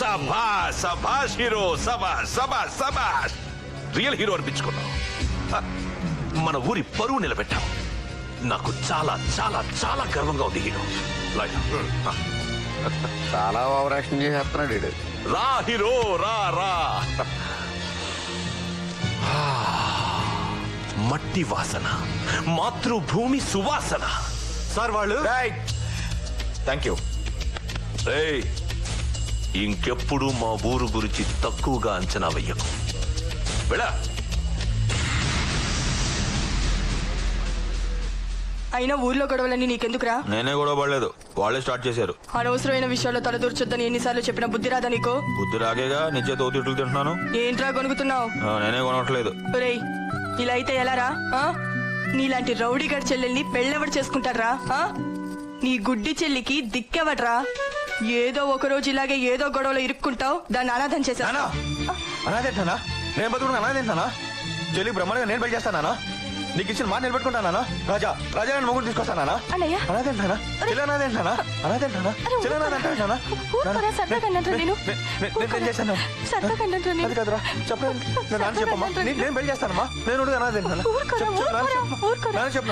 సభాష్ సభాష్ hero సభాష్ సభాష్ సభాష్ real hero అనిపించుకున్నావు. హ, మన ఊరి పరువు నిలబెట్టావు. నాకు చాలా చాలా చాలా గర్వంగా ఉంది హీరో. హ, చాలా ఓవరాక్షన్ చేసేస్తున్నాడు వీడు. రా హీరో రా రా. ఆ, మట్టి వాసన, మాతృభూమి సువాసన. సార్ వాళ్ళు థ్యాంక్ యూ. ఏయ్, ఇంకెప్పుడు మా ఊరు గురించి తక్కువగా అంచనా వెయ్యకు. వెళ్ళా. అయినా ఊర్లో గొడవలన్నీ నీకెందుకురా? నేనే గొడవ పడలేదు, వాళ్ళే స్టార్ట్ చేశారు. అనవసరమైన విషయాల్లో తలదూర్చొద్దని ఎన్నిసార్లు చెప్పినా బుద్ధి రాదా నీకు? బుద్ధి రాగేగా నిజే తోతిట్లు తింటున్నాను. ఏంట్రా కొనుక్కుతున్నావు? నేనే కొనట్లేదు. ఒరేయ్, ఇలా అయితే ఎలారా? నీలాంటి రౌడీ గడి చెల్లెల్ని పెళ్ళెవడు చేసుకుంటారా? నీ గుడ్డి చెల్లికి దిక్కెవడ్రా? ఏదో ఒక రోజు ఇలాగే ఏదో గొడవలో ఇరుక్కుంటావు, దాన్ని అనాథం చేసా. అనాథేంటానా? నేను బతుకున్నా అనాథేంటానా? చెల్లి బ్రహ్మాండంగా నేను పెళ్లి చేస్తానా? నీకు ఇచ్చిన మాట నిలబెట్టుకుంటానా? రాజా రాజా నేను మొగుడు తీసుకొస్తానా? అన్నయ్య. అనాథేంటానా? చెల్లి అనాథేంటానా? అనాథేంటానా? చెల్లి అనాథేంటానా? నేను పెళ్లి చేస్తాను. అది కాదురా చెప్పండి. నేను నాన్న చెప్పమ్మా. నేను పెళ్లి చేస్తానమ్మా. నేను అనాథేంటానా? నాన్న చెప్పు.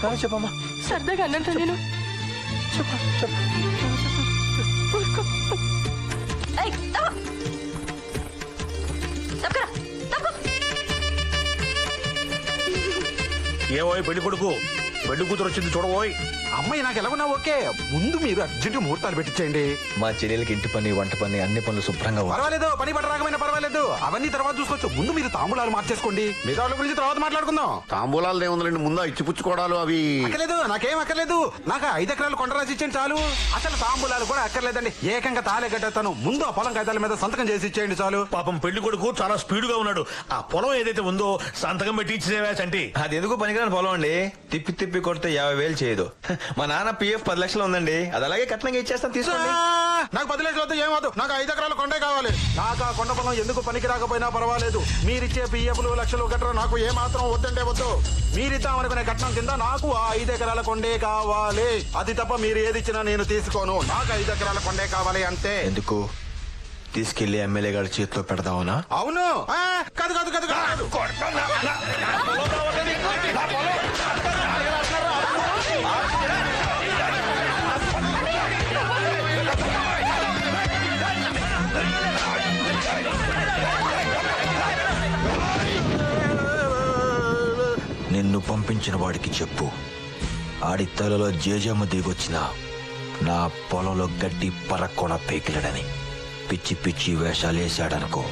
నాన్న చెప్పమ్మా. సరదాగా అన్నంత నేను చెప్పు చెప్పు. ఏవోయ్ పెళ్లి కొడుకు, పెళ్లి కూతురు వచ్చింది చూడబోయ్. అమ్మాయి నాకు ఎలాగున్నా ఓకే, ముందు మీరు అర్జెంట్ ముహూర్తాలు పెట్టించండి. మా చెల్లెలకి ఇంటి పని వంట పని అన్ని పనులు శుభ్రంగా ఉన్నాయి. పర్వాలేదు, పని పట్ట రాకపోయినా పర్వాలేదు, అవన్నీ తర్వాత చూసుకోవచ్చు. ముందు మీరు తాంబూలాలు మార్చేసుకోండి, మిగతా వాళ్ళ గురించి తర్వాత మాట్లాడుకుందాం. తాంబూలాలు ఏముందండి, ముందు ఇచ్చిపుచ్చుకోవడాలు అవి. అక్కర్లేదు, నాకేం అక్కర్లేదు. నాకు 5 ఎకరాలు కొండ రాసి ఇచ్చేయండి చాలు. అసలు తాంబూలాలు కూడా అక్కర్లేదండి, ఏకంగా తాళే కట్టేస్తాను. ముందు ఆ పొలం కాగితాల మీద సంతకం చేసి ఇచ్చేయండి చాలు. పాపం పెళ్లి కొడుకు చాలా స్పీడ్ గా ఉన్నాడు. ఆ పొలం ఏదైతే ఉందో సంతకం పెట్టి ఇచ్చేవా చంటి. అది ఎందుకు పనికిరాని పొలం అండి, తిప్పి తిప్పి కొడితే 50,000 చేయదు. మా నాన్న పిఎఫ్ 10 లక్షలు ఉందండి, అది అలాగే కట్నంగా ఇచ్చేస్తాను, తీసుకోండి. నాకు 10 లక్షలు వద్దు, ఏమవుతుంది. నాకు 5 ఎకరాల కొండే కావాలి. నాకు ఆ కొండ పొలం ఎందుకు పనికి రాకపోయినా పర్వాలేదు. మీరిచ్చే పిఎఫ్లు లక్షలు గట్రా నాకు ఏ మాత్రం వద్దంటే వద్దు. మీరిద్దామనుకునే కట్నం కింద నాకు ఆ 5 ఎకరాల కొండే కావాలి. అది తప్ప మీరు ఏది ఇచ్చినా నేను తీసుకోను. నాకు 5 ఎకరాల కొండే కావాలి అంతే. ఎందుకు తీసుకెళ్లి ఎమ్మెల్యే గారి చేతిలో పెడదావునా? అవును. కాదు కాదు కాదు కాదు. నిన్ను పంపించిన వాడికి చెప్పు, ఆడి తలలో జేజమ్మ దిగొచ్చిన నా పొలంలో గడ్డి పరక్కొన పేకిలడని. పిచ్చి పిచ్చి వేషాలు వేశాడనుకో.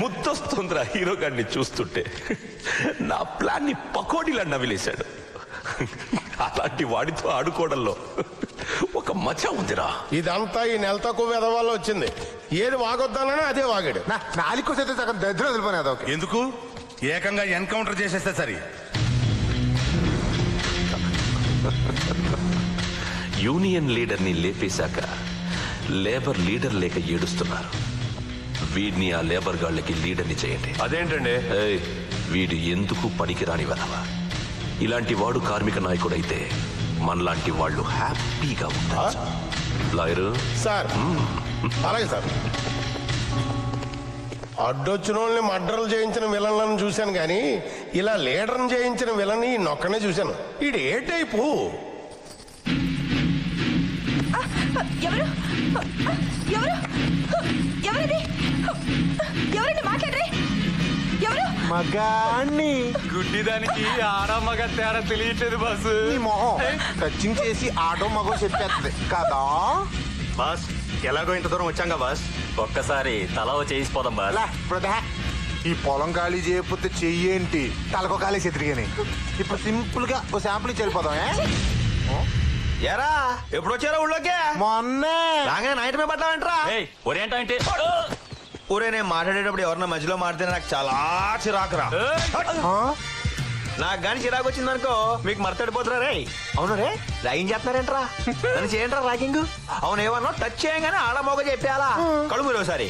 ముద్దొస్తుందిరా హీరో గారిని చూస్తుంటే. నా ప్లాన్ ని పకోడీలా నవిలేశాడు. అలాంటి వాడితో ఆడుకోవడంలో ఒక మజా ఉందిరా. ఇదంతా ఈ నెల తక్కువ వెధవాళ్ళు వచ్చింది. ఏది వాగొద్దానని అదే వాగాడు. నాలుగు సగం దరిద్రం వదిలిపోయినా అదొక. ఎందుకు ఏకంగా ఎన్కౌంటర్ చేసేస్తే సరి. యూనియన్ లీడర్ ని లేపేశాక లేబర్ లీడర్ లేక ఏడుస్తున్నారు. వీడిని ఆ లేబర్ గాళ్ళకి లీడర్ ని చేయండి. అదేంటండి? ఏయ్, వీడు ఎందుకు పనికిరాని వెధవ. ఇలాంటి వాడు కార్మిక నాయకుడైతే మనలాంటి వాళ్ళు హ్యాపీగా ఉంటారు. లాయరు సార్ అలాగే సార్. అడ్డొచ్చిన వాళ్ళని మర్డర్లు చేయించిన విలన్లను చూశాను కానీ ఇలా లీడర్ని చేయించిన విలని నొక్కనే చూశాను. ఈడు ఏ టైపు? ఎవరు ఎవరు ఎవరిది? ఎవరండి మాట్లాడరే? ఎవరు? మగాణ్ణి. గుడ్డిదానికి ఆడా మగ తేడా తెలియట్లేదు బాసు. ఈ మొహం టచింగ్ చేసి ఆటో మగో చెప్పేస్తుంది కదా. బాస్ ఎలాగో ఇంత దూరం వచ్చాంగా బాస్, ఒక్కసారి తల చేసిపోదాం బాస్. ఈ పొలం ఖాళీ చేయకపోతే చెయ్యేంటి, తలకో ఖాళీ చెతిరిగాని. ఇప్పుడు సింపుల్ గా ఓ శాంపుల్ ఇచ్చి వెళ్ళిపోదాం. ఎరా ఎప్పుడు వచ్చారా ఊళ్ళోకి? మొన్నే రాగానే నైట్ మీద పడ్డావంటరా? ఒరేంటంటే ఊరే నేను మాట్లాడేటప్పుడు ఎవరన్నా మధ్యలో మాడితే నాకు చాలా చిరాకురా. నాకు గాని చిరాకు వచ్చిందనుకో మీకు మరతడిపోతురా రే. అవును రే, ర్యాగింగ్ చేస్తున్నారేంట్రా? నన్ను చేయండిరా ర్యాగింగ్. అవును ఏమన్నా టచ్ చేయగానే ఆడ మొగ చెప్పేయాలా? కడుగు మీరు ఒకసారి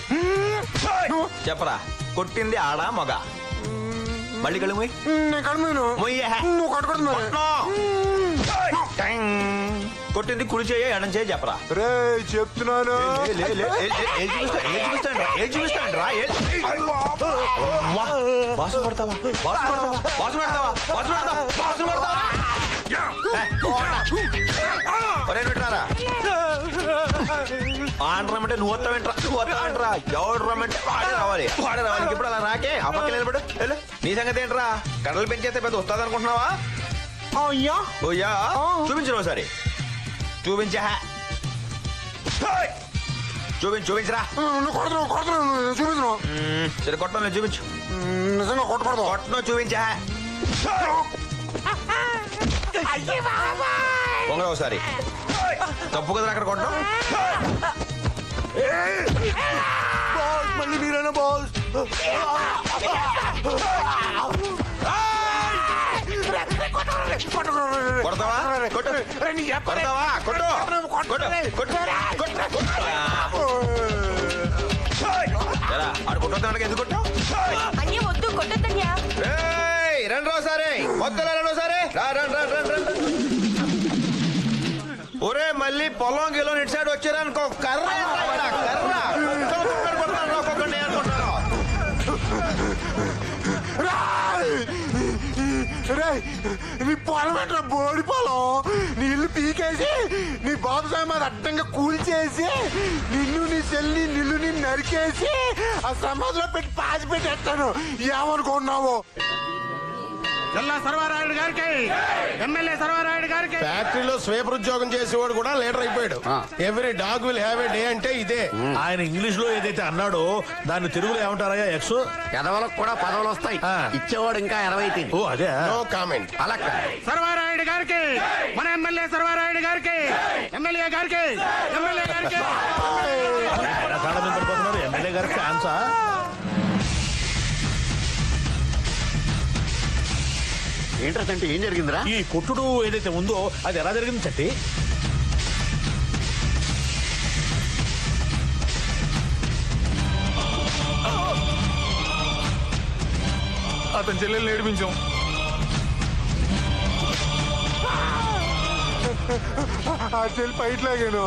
చెప్పరా, కొట్టింది ఆడా మొగ? మళ్ళీ కళ్ళు మూయ్. నేను కడుమును మొయ్యే. నువ్వు కొట్టకూడదు మరి. కొట్టింది కుడి చేయ ఎడం చేయ చెప్పరా. రే చెప్తున్నాను. బాసు పడతావా బాసు పడతావా బాసు పడతావా బాసు పడతావా బాసు పడతావా. ఒరే వింటారా ఆడ రమ్మంటే నువ్వు వస్తావేంట్రా నువ్వు వస్తావేంట్రా ఎవడు రమ్మంటే వాడే రావాలి వాడే రావాలి. ఇప్పుడు అలా రాకే ఆ పక్కన నిలబడు వెళ్ళు. నీ సంగతి ఏంట్రా కడలు పెంచేస్తే పెద్ద వస్తుంది అనుకుంటున్నావా. ఓయ్యా చూపించరు ఒకసారి చూపించా చూపించరా. నువ్వు కొడుతున్నావు చూపించు. సరే కొట్టను చూపించు. నిజంగా కొట్టకూడదు. కొట్టను చూపించా పొంగ ఒకసారి తప్పు కదా అక్కడ కొట్టడం. మళ్ళీ మీరేనా బాస్. కొడతావా కొట్టు కొడతావా కొట్టు ఆడు కొట్టొద్దానికి ఎందుకు కొట్టావు. అన్య వద్దు కొట్టద్దన్యా. రండి ఒకసారి మొత్తం రండి ఒకసారి ఒరే మళ్ళీ పొలం గిలో ఇటు సైడ్ వచ్చారనుకో కర్ర ఒక్కొక్కడిని అనుకుంటాను. నీ పొలం ఎట్లా బోడి పొలం. నీళ్లు పీకేసి నీ బాబు సాయి మాది అడ్డంగా కూల్చేసి నిన్ను నీ చెల్లి నిన్ను నిన్ను నరికేసి ఆ సమాధిలో పెట్టి పాచి పెట్టేస్తాను. ఏమనుకున్నావు. సర్వారాయుడు గారికి ఎమ్మెల్యే సర్వారాయుడు గారికి. ఫ్యాక్టరీలో స్వీపర్ ఉద్యోగం చేసేవాడు కూడా లీడర్ అయిపోయాడు. Every dog will have a day అంటే ఇదే. ఆయన ఇంగ్లీష్ లో ఏదైతే అన్నాడో దాన్ని తెలుగులో ఏమంటారా ఎక్స్. ఎదవలకు కూడా పదవులు వస్తాయి. ఇచ్చేవాడు ఇంకా 20. ఓ అదే. No comment. అలా కాదు. సర్వారాయుడు గారికి మన ఎమ్మెల్యే సర్వారాయుడు గారికి ఎమ్మెల్యే గారికి ఎమ్మెల్యే గారికి. ఎమ్మెల్యే గారికి ఫ్యాన్సా. ఏంటంటే ఏం జరిగిందిరా. ఈ కొట్టుడు ఏదైతే ఉందో అది ఎలా జరిగింది చట్టి. అతని చెల్లెల్ని ఏడిపించాం. ఆ చెల్లి పైట్ లాగాను.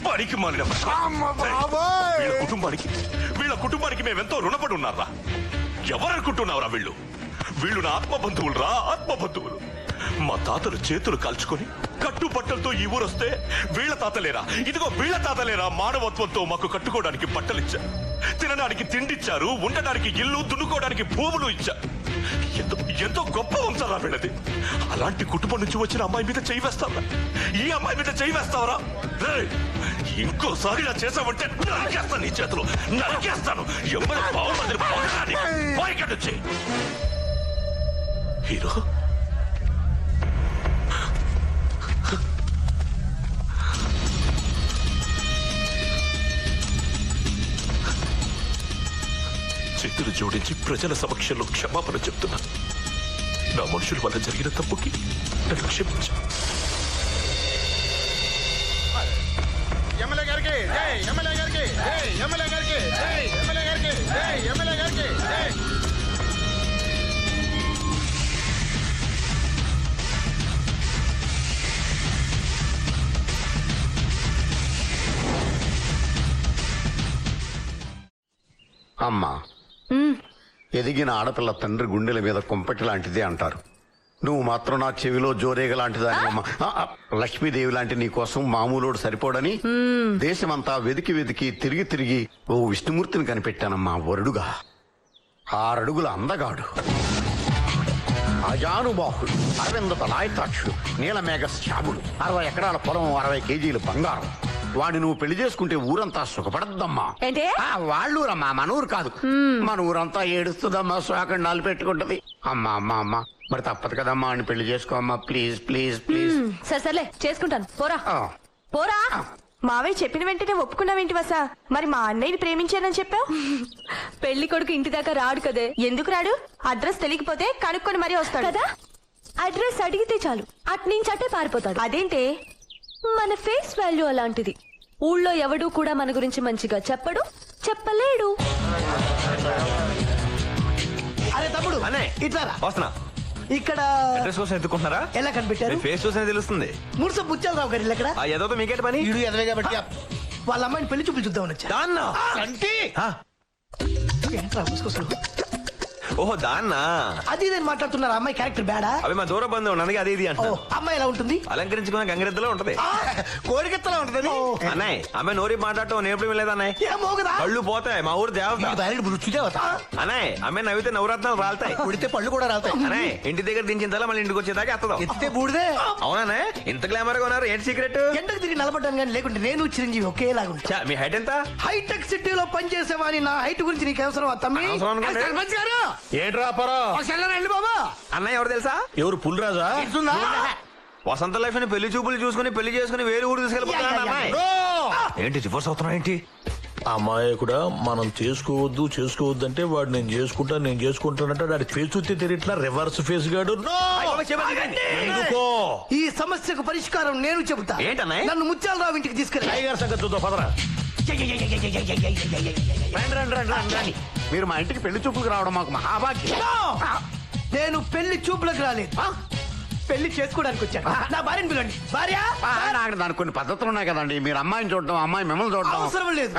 పనికి మాలిన వీళ్ళ కుటుంబానికి మేమెంతో రుణపడి ఉన్నారా. ఎవరనుకుంటున్నావురా వీళ్ళు నా ఆత్మబంధువులు రా. ఆత్మబంధువులు మా తాతలు చేతులు కాల్చుకొని కట్టుబట్టలతో ఈ ఊరొస్తే వీళ్ళ తాతలేరా ఇదిగో వీళ్ళ తాతలేరా మానవత్వంతో మాకు కట్టుకోవడానికి బట్టలిచ్చారు, తినడానికి తిండిచ్చారు, ఉండడానికి ఇల్లు, దున్నుకోవడానికి భూములు ఇచ్చారు. ఎంతో గొప్ప వంశారా వీళ్ళది. అలాంటి కుటుంబం నుంచి వచ్చిన అమ్మాయి మీద చేయి వేస్తావరా. ఈ అమ్మాయి మీద చేయి వేస్తావరా. ఇంకోసారి ఇలా చేసావంటే నరికేస్తాను. నీ చేతులు నరికేస్తాను. ఎవరి బాగుంది హీరో. చేతులు జోడించి ప్రజల సమక్షంలో క్షమాపణ చెప్తున్నా. నా మనుషుల వల్ల జరిగిన తప్పుకి నన్ను క్షమించు. ఎమ్మెల్యే గారికి ఎమ్మెల్యే గారికి ఎమ్మెల్యే గారికి ఎమ్మెల్యే గారికి ఎమ్మెల్యే గారికి. అమ్మా, ఎదిగిన ఆడపిల్ల తండ్రి గుండెల మీద కుంపటి లాంటిదే అంటారు. నువ్వు మాత్రం నా చెవిలో జోరేగ లాంటిదాని అమ్మా. లక్ష్మీదేవి లాంటి నీ కోసం మామూలోడు సరిపోడని దేశమంతా వెతికి వెతికి తిరిగి తిరిగి ఓ విష్ణుమూర్తిని కనిపెట్టానమ్మా. వరుడుగా 6 అడుగుల అందగాడు, అజానుబాహుడు, అరవింద తలాయతాక్షుడు, నీలమేఘ శ్యాముడు, 60 ఎకరాల పొలం, 60 కేజీలు బంగారం. వాడిని నువ్వు పెళ్లి చేసుకుంటే ఊరంతా సుఖపడద్దమ్మా. వాళ్ళూరమ్మా, మన ఊరు కాదు. మన ఊరంతా ఏడుస్తుందమ్మా, శోకండాలు పెట్టుకుంటది. అమ్మా అమ్మా అమ్మా, మరి తప్పదు కదమ్మా అని పెళ్లి చేసుకోమ్మా. Please please please. సర్లే చేసుకుంటాను. పోరా పోరా. మావయ్య చెప్పిన వెంటనే ఒప్పుకున్నావేంటి వసా? మరి మా అన్నయ్యని ప్రేమించానని చెప్పావు. పెళ్లి కొడుకు ఇంటి దాకా రాడు కదే. ఎందుకు రాడు? అడ్రస్ తెలియకపోతే కనుక్కొని మరీ వస్తాడు కదా, అడ్రస్ అడిగితే చాలు అట్నుంచి అట్టే పారిపోతాడు. అదేంటే? మన ఫేస్ వాల్యూ అలాంటిది. ఊళ్ళో ఎవడూ కూడా మన గురించి మంచిగా చెప్పడు, చెప్పలేడు. అరే తమ్ముడు అనే ఇట్లా రా. వస్తున్నా. ఇక్కడ అడ్రస్ కోసం ఎత్తుకుంటున్నారా? ఎలా కనిపెట్టారు? మీ ఫేస్ చూసిన తెలుస్తుంది. మురుస బుచ్చాలరావు గారు ఇల్లు ఎక్కడ? ఆ ఏదో మీకేట పని. వీడు ఎదవే కాబట్టి వాళ్ళ అమ్మాయిని పెళ్లి చూపులు చూద్దామని వచ్చా. దాన్నా? అంటే ఆ, ఏంట్రా ముసుకొసలు? ఓహో దాన్నా. అది నేను మాట్లాడుతున్నారు. అమ్మాయి క్యారెక్టర్ బేడా? అవి మా దూర బంధువు అందుకే అది ఇది ఓ, అంటారు. అమ్మాయి ఎలా ఉంటుంది? అలంకరించుకున్న గంగిరెద్దులో ఉంటది. కోరికెత్తలా ఉంటదని అన్నయ్య అమ్మాయి నోరి మాట్లాడటం నేర్పడం లేదు అన్నయ్య. ఏమో కదా. కళ్ళు పోతాయి మా ఊరు దేవత. రుచిదేవత అన్నయ్య అమ్మాయి నవ్వితే నవరత్నాలు రాలుతాయి. ఉడితే పళ్ళు కూడా రావుతాయి. అన్నయ్య ఇంటి దగ్గర దించిన తల మళ్ళీ ఇంటికి వచ్చేదాకా ఎత్తదు. ఎత్తితే బూడిదే. అవునా? ఇంత గ్లామర్ గా ఉన్నారు, ఏంటి సీక్రెట్? ఎండకు తిరిగి నిలబడ్డాను కానీ లేకుంటే నేను చిరంజీవి ఒకేలాగా ఉంటా. మీ హైట్ ఎంత? హైటెక్ సిటీలో పనిచేసేవాని నా హైట్ గురించి నీకు అవసరం తమ్మి? అవసరం అనుకోండి. సర్పంచ్ గారు ఏంట్రా పరా? వెళ్ళండి బాబా. అన్నయ్య ఎవరు తెలుసా? ఎవరు పులిరాజా? వసంత లైఫ్ ని పెళ్లి చూపులు చూసుకుని పెళ్లి చేసుకుని వేరే ఊరు తీసుకెళ్ళిపోతున్నాడు అమ్మాయి. ఏంటి రివర్స్ అవుతున్నా ఏంటి? అమ్మాయి కూడా మనం చేసుకోవద్దు అంటే వాడు నేను చేసుకుంటానంటే వాడి ఫేస్ చూస్తే తెలియట్లా రివర్స్ ఫేస్ గాడు. ఎందుకో ఈ సమస్యకు పరిష్కారం నేను చెబుతా. ఏంటన్నయ్య? నన్ను ముత్యాలరావు ఇంటికి తీసుకెళ్ళి. టైగర్ సంగతి చూద్దాం పదరా. రండి. మీరు మా ఇంటికి పెళ్లి చూపులకు రావడం మాకు మహాభాగ్యం. నేను పెళ్లి చూపులకు రాలేదు, పెళ్లి చేసుకోవడానికి వచ్చాను. నా భార్యను పిలండి. భార్య నాకు దానికి కొన్ని పద్ధతులు ఉన్నాయి కదండి. మీరు అమ్మాయిని చూడడం, అమ్మాయి మిమ్మల్ని చూడడం అవసరం లేదు.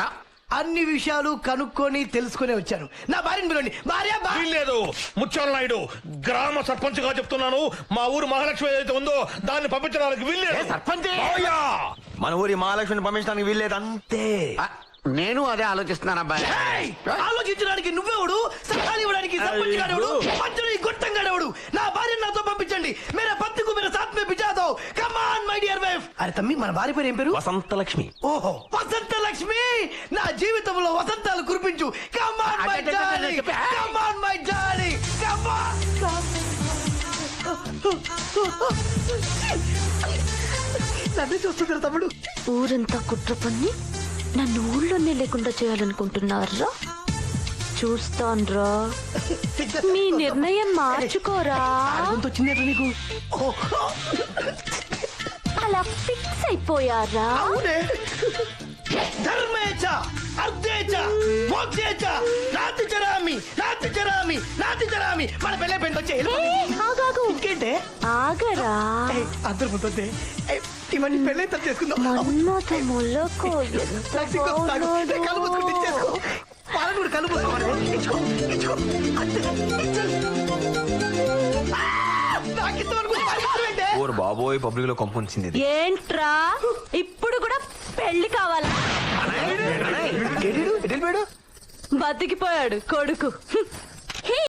అన్ని విషయాలు కనుక్కొని తెలుసుకునే వచ్చాను. నా భార్యను పిలండి. భార్య లేదు ముత్యాల నాయుడు, గ్రామ సర్పంచ్ గా చెప్తున్నాను. మా ఊరు మహాలక్ష్మి ఏదైతే ఉందో దాన్ని పంపించడానికి వీల్లేదు. సర్పంచ్ మన ఊరి మహాలక్ష్మిని పంపించడానికి వీల్లేదు అంతే. నేను అదే ఆలోచిస్తున్నాను అబ్బాయి. ఆలోచించడానికి నువ్వెవడు? సలహాలు ఇవ్వడానికి సర్పంచ్ గాడెవడు? మధ్యలో ఈ గొట్టంగాడెవడు? నా భార్య నాతో పంపించండి. మేరా పత్తికు మేరా సాత్ మే బిజా దో. Come on my dear wife. అరే తమ్మి, మన భార్య పేరు ఏం పేరు? వసంత లక్ష్మి. ఓహో, వసంత లక్ష్మి. నా జీవితంలో వసంతాలు కురిపించు. Come on my darling, come on my darling, come on. నన్ను చూస్తున్నారు తమ్ముడు. ఊరంతా కుట్ర పన్ని నన్ను ఊళ్ళోనే లేకుండా చేయాలనుకుంటున్నారా? చూస్తాన్రా, మీ నిర్ణయం మార్చుకోరా. వచ్చిందేట నీకు? అలా ఫిక్స్ అయిపోయారా? అవునే. ధర్మేచ అర్థేచ మోక్షేచ నాతి చరామి నాతి చరామి నాతి చరామి. మన పెళ్ళే పెంట వచ్చే ఆగాగు. ఇంకేంటే ఆగరా. అందరు ముందే ఇవన్నీ పెళ్ళే తను చేసుకుందాం. మన్మథ మొలకు ఎంత బాగున్నాడు. కళ్ళు మూసుకుంటే చేసుకో. వాళ్ళని కూడా కళ్ళు మూసుకోవాలి. ఇచ్చుకో, ఇచ్చుకో. అంతే. నాకింతవరకు పరిగెత్తమంటే. ఓరు బాబోయ్, పబ్లిక్ లో కంపించింది. ఏంట్రా ఇప్పుడు కూడా పెళ్లి కావాలా? ఎటు వెళ్ళిపోయాడు? బతికిపోయాడు కొడుకు.